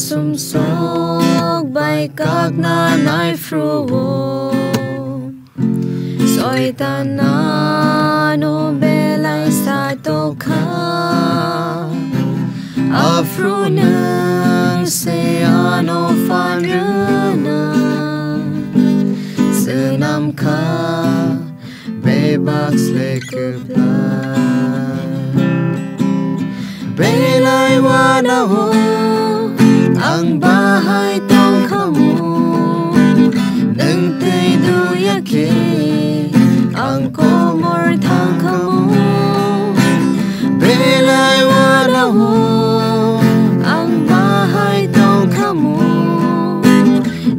sum sok bay các na nai fru soi ta na no belai sa to kha afru nang se ano fan na senam kha bebak slekupla belai wana ho ang bahay tong kamu nang tay duyake ang komor thang kamu belai wana ho ang bahay tong kamu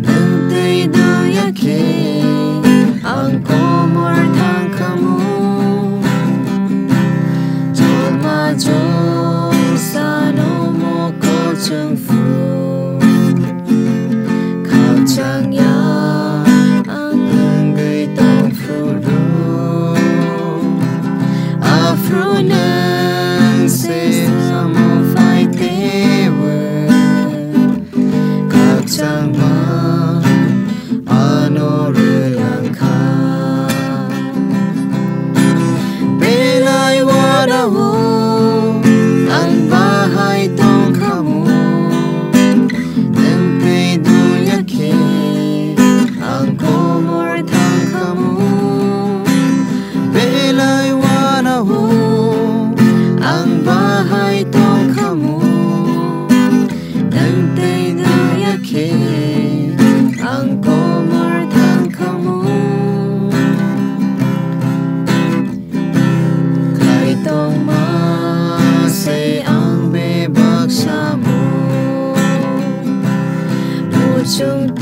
nang tay duyake ang komor thang kamu joma jom sano mo ko chung fu chẳng ya ang người tông phu ru afro nang se samo phai te vơ các chẳng ma ano rư lang kha bê lai wa da ho ang bahay tong kamu ang komor thang kamu belai wana ho ang bahay tong kamu nang tay duyake ang komor thang kamu kay tong ma say ang bebak sa mo puchong